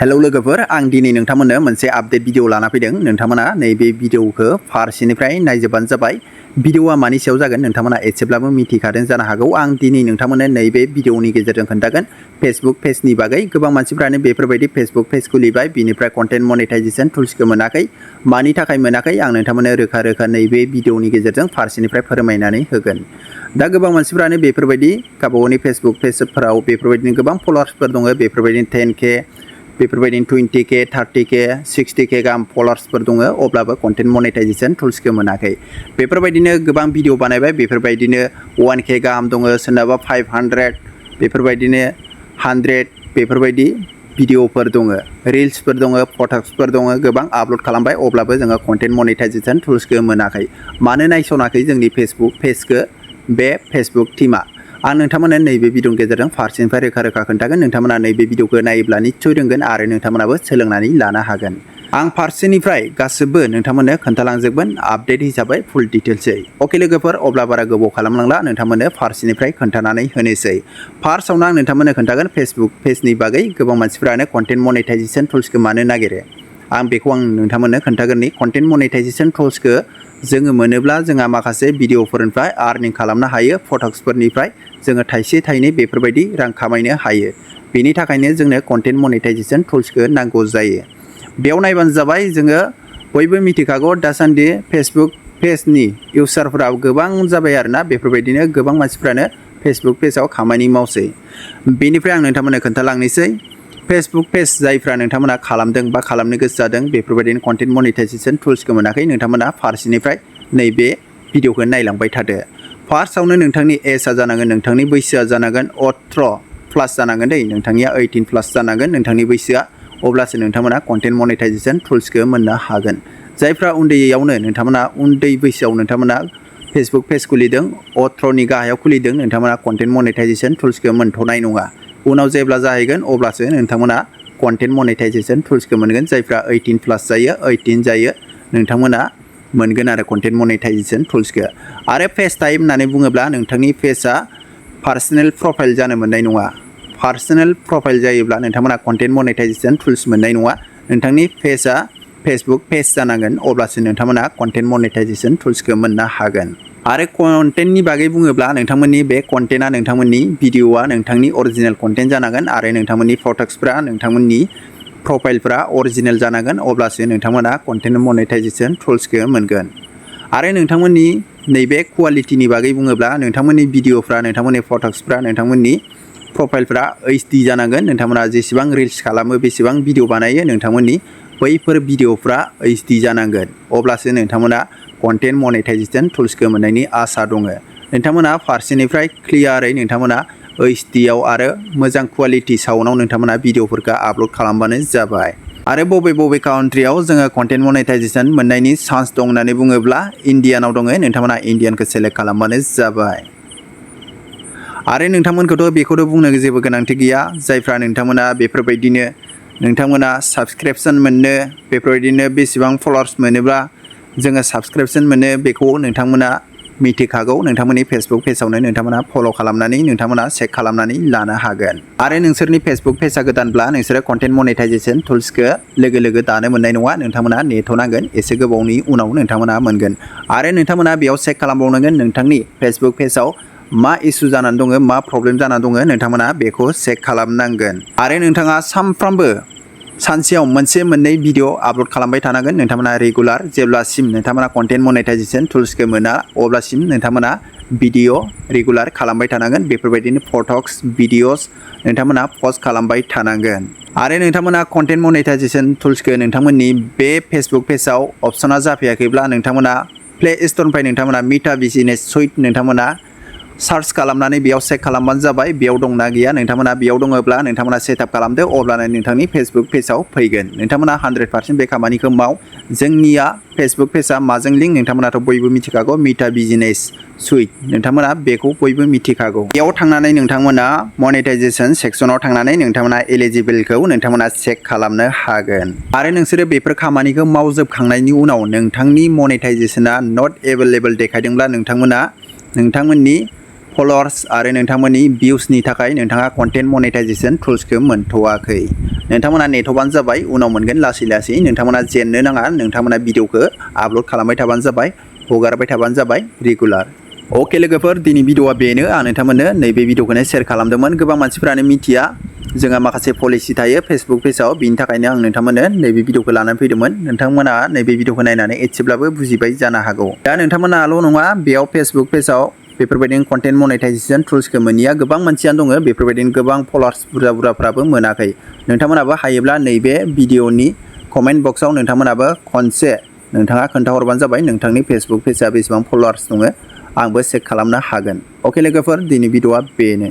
Hello लोगोफोर आं दिनै नोंथांमोननो मोनसे आपडेट भिडिअ लाना फैदों। नोंथांमोना नैबे भिडिअखौ फारसेनिफ्राय नायजोबबानो जाबाय। भिडिअआ मानि सायाव जागोन नोंथांमोना एसेब्लाबो मिथिखादों जानो हागौ। आं दिनै नोंथांमोननो नैबे भिडिअनि गेजेरजों खोन्थागोन फेसबुक पेजनि बागै। गोबां मानसिफ्रानो बेफोरबायदि फेसबुक पेज खुलिबाय, बिनिफ्राय कन्टेन्ट मनेटाइजेशन टुल्सखौ मोनाखै। मानि थाखाय मोनाखै आं नोंथांमोननो रोखा नैबे भिडिअनि गेजेरजों फारसेनिफ्राय फोरमायनानै होगोन। दा गोबां मानसिफ्रानो बेफोरबायदि गावबागावनि फेसबुक पेजफोराव बेफोरबायदिनो गोबां फलोवार्सफोर दङ, बेफोरबायदिनो 10K, बेफोरबायदिनो 20K, 30K, 60K गाहाम फलोवार्सफोर दङ, अब्लाबो कन्टेन्ट मनेटाइजेशन टुल्सखौ मोनाखै। बेफोरबायदिनो गोबां भिडिअ बानायबाय, बेफोरबायदिनो 1K गाहाम दङ, सोरनाबा 500, बेफोरबायदिनो 100 बेफोरबायदि भिडिअफोर दङ, रिल्सफोर दङ, फटक्सफोर दङ, गोबां आपल'ड खालामबाय, अब्लाबो जोङो कन्टेन्ट मनेटाइजेशन टुल्सखौ मोनाखै। मानो नायसनाखै जोंनि फेसबुक पेजखौ बे फेसबुक टीमा? आं नोंथांमोननो नैबे भिडिअनि गेजेरजों फारसेनिफ्राय रोखा खोन्थागोन। नोंथांमोना नैबे भिडिअखौ नायोब्ला निस्सय रोंगोन आरो नोंथांमोनाबो सोलोंनानै लानो हागोन। आं फारसेनिफ्राय गासिबो नोंथांमोननो खोन्थालांजोबगोन आपडेट हिसाबै फुल डिटेल्सै। अके लोगोफोर, अब्ला बारा गोबाव खालामलांला, नोंथांमोननो फारसेनिफ्राय खोन्थानानै होनोसै। फार्स्टआवनो आं नोंथांमोननो खोन्थागोन फेसबुक पेजनि बागै। गोबां मानसिफ्रानो कन्टेन्ट मनेटाइजेशन टुल्सखौ मानो नागिरो, आं बेखौ नोंथांमोननो खोन्थागोननि। कन्टेन्ट मनेटाइजेशन टुल्सखौ जोङो मोनोब्ला जोंहा माखासे भिडिअफोरनिफ्राय आर्निं खालामनो हायो, फटक्सफोरनिफ्राय जोङो थाइसे थाइनै बेफोरबायदि रां खामायनो हायो। बेनि थाखायनो जोंनो कन्टेन्ट मनेटाइजेशन टुल्सखौ नांगौ जायो। बेयाव नायबानो जाबाय। जोङो बयबो मिथिखागौ दासान्दि फेसबुक पेजनि इउजारफोरा गोबां जाबाय आरोना। बेफोरबायदिनो गोबां मानसिफ्रानो फेसबुक पेजाव खामानि मावसै। बेनिफ्राय आं नोंथांमोननो खोन्थालांनोसै फेसबुक पेज जायफ्रा नोंथांमोना खालामदों बा खालामनो गोसो जादों, बेफोरबायदिनो कन्टेन्ट मनेटाइजेशन टुल्सखौ मोनाखै, नोंथांमोना फारसेनिफ्राय नैबे भिडिअखौ नायलांबाय थादो। फार्स्टआवनो नोंथांनि एजआ जानांगोन, नोंथांनि बैसोआ जानांगोन 18+ जानांगोन दै, नोंथांनिया 18+ जानांगोन नोंथांनि बैसोआ, अब्लासो नोंथांमोना कन्टेन्ट मनेटाइजेशन टुल्सखौ मोननो हागोन। जायफ्रा उन्दैयावनो नोंथांमोना उन्दै बैसोआव नोंथांमोना फेसबुक पेज खुलिदों, 18नि गाहायाव खुलिदों, नोंथांमोना कन्टेन्ट मनेटाइजेशन टुल्सखौ मोनथ'नाय नङा। उनाव जेब्ला जाहैगोन अब्लासो नोंथांमोना कन्टेन्ट मनेटाइजेशन टुल्सखौ मोनगोन। जायफ्रा 18+ जायो, 18 जायो, नोंथांमोना मोनगोन आरो कन्टेन्ट मनेटाइजेशन टुल्सखौ। आरो पेज टाइप होननानै बुङोब्ला नोंथांनि पेजआ पार्सनेल प्रफाइल जानो मोननाय नङा। पार्सनेल प्रफाइल जायोब्ला नोंथांमोना कन्टेन्ट मनेटाइजेशन टुल्स मोननाय नङा। नोंथांनि पेजआ फेसबुक पेज जानांगोन, अब्लासो नोंथांमोना कन्टेन्ट मनेटाइजेशन टुल्सखौ मोननो हागोन। आरो कन्टेन्टनि बागै बुङोब्ला नोंथांमोननि बे कन्टेन्टआ, नोंथांमोननि भिडिअआ नोंथांनि अरिजिनेल कन्टेन्ट जानांगोन आरो नोंथांमोननि फटक्सफ्रा, नोंथांमोननि प्रफाइलफ्रा अरिजिनेल जानांगोन, अब्लासो नोंथांमोना कन्टेन्ट मनेटाइजेशन टुल्सखौ मोनगोन। आरो नोंथांमोननि नैबे कुवालिटिनि बागै बुङोब्ला नोंथांमोननि भिडिअफ्रा, नोंथांमोननि फटक्सफ्रा, नोंथांमोननि प्रफाइलफ्रा HD जानांगोन। नोंथांमोना जेसेबां रिल्स खालामो, बेसेबां भिडिअ बानायो, नोंथांमोननि बैफोर भिडिअफ्रा HD जानांगोन, अब्लासो नोंथांमोना कन्टेन्ट मनेटाइजेशन टुल्सखौ मोननायनि आसा दङ। नोंथांमोना फारसेनिफ्राय क्लियारै नोंथांमोना HDआव आरो मोजां कुवालिटि साउन्डआव नोंथांमोना भिडिअफोरखौ आपल'ड खालामबानो जाबाय। आरो बबे काउन्ट्रियाव जोङो कन्टेन्ट मनेटाइजेशन मोननायनि चान्स दं होननानै बुङोब्ला इण्डियानाव दङ। नोंथांमोना इण्डियानखौ सेलेक्ट खालामबानो जाबाय। आरो नोंथांमोनखौथ' बेखौथ' बुंनो जेबो गोनांथि गैया। जायफ्रा नोंथांमोना बेफोरबायदिनो नोंथांमोना साबसक्रिपशन मोननो, बेफोरबायदिनो बेसेबां फलोवार्स मोनोब्ला जोङो साबसक्रिपशन मोनो, बेखौ नोंथांमोना मिथिखागौ। नोंथांमोननि फेसबुक पेजावनो नोंथांमोना फल' खालामनानै नोंथांमोना चेक खालामनानै लानो हागोन। आरो नोंसोरनि फेसबुक पेजआ गोदानब्ला नोंसोरो कन्टेन्ट मनेटाइजेशन टुल्सखौ लोगो दानो मोननाय नङा। नोंथांमोना नेथ'नांगोन, एसे गोबावनि उनाव नोंथांमोना मोनगोन। आरो नोंथांमोना बेयाव चेक खालामबावनांगोन नोंथांनि फेसबुक पेजाव मा इसु जानानै दङ, मा प्रब्लेम जानानै दङ, नोंथांमोना बेखौ चेक खालामनांगोन। आरो नोंथाङा सानफ्रामबो सानसेयाव मोनसे मोननै भिडिअ आपल'ड खालामबाय थानांगोन। नोंथांमोना रेगुलार, जेब्लासिम नोंथांमोना कन्टेन्ट मनेटाइजेशन टुल्सखौ मोना अब्लासिम नोंथांमोना भिडिअ रेगुलार खालामबाय थानांगोन। बेफोरबायदिनो फटक्स, भिडिअस नोंथांमोना पस्ट खालामबाय थानांगोन। आरो नोंथांमोना कन्टेन्ट मनेटाइजेशन टुल्सखौ नोंथांमोननि बे फेसबुक पेजाव अपसना जाफैयाखैब्ला नोंथांमोना प्ले स्ट'रनिफ्राय नोंथांमोना मिथा बिजनेस सुइट नोंथांमोना सार्च खालामनानै बेयाव चेक खालामबानो जाबाय बेयाव दंना गैया। नोंथांमोना बेयाव दङब्ला नोंथांमोना सेटआप खालामदो, अब्लानो नोंथांनि फेसबुक पेजाव फैगोन। नोंथांमोना 100% बे खामानिखौ माव। जोंनिया फेसबुक पेजआ माजों लिंक नोंथांमोनाथ' बयबो मिथिखागौ, मिथा बिजनेस सुइट, नोंथांमोना बेखौ बयबो मिथिखागौ। बेयाव थांनानै नोंथांमोना मनेटाइजेशन सेक्सनाव थांनानै नोंथांमोना एलिजिबोलखौ नोंथांमोना चेक खालामनो हागोन। आरो नोंसोरो बेफोर खामानिखौ मावजोबखांनायनि उनाव नोंथांनि मनेटाइजेशना नट एभेलेबल देखायदोंब्ला नोंथांमोना नोंथांमोननि फलोवार्स आरो नोंथांमोननि भिउसनि थाखाय नोंथाङा कन्टेन्ट मनेटाइजेशन टुल्सखौ मोनथ'वाखै। नोंथांमोना नेथ'बानो जाबाय उनाव मोनगोन लासै लासै नोंथांमोना जेननो नाङा नोंथांमोना भिडिअखौ आपल'ड खालामबाय थाबानो जाबाय हगारबाय थाबानो जाबाय रेगुलार अके लोगोफोर दिनै भिडिअआ बेनो आं नोंथांमोननो नैबे भिडिअखौनो शेयार खालामदोंमोन गोबां मानसिफ्रानो मिथिया जोंहा माखासे पलिसि थायो फेसबुक पेजाव बिनि थाखायनो आं नोंथांमोननो नैबे भिडिअखौ लानानै फैदोंमोन नोंथांमोना नैबे भिडिअखौ नायनानै एसेब्लाबो बुजिबाय जानो हागौ दा नोंथांमोनाल' नङा बेयाव फेसबुक पेजाव बेफोरबायदिनो कन्टेन्ट मनेटाइजेसन टुल्सखौ मोनिया गोबां मानसियानो दङ बेफोरबायदिनो गोबां फलोवार्स बुरजा बुरजाफ्राबो मोनाखै नोंथांमोनाबो हायोब्ला नैबे भिडिअनि कमेन्ट बक्सआव नोंथांमोनाबो खनसे नोंथाङा खोन्थाहरबानो जाबाय नोंथांनि फेसबुक पेजआ बेसेबां फलोवार्स दङ आंबो चेक खालामनो हागोन अके लोगोफोर दिनै भिडिअआ बेनो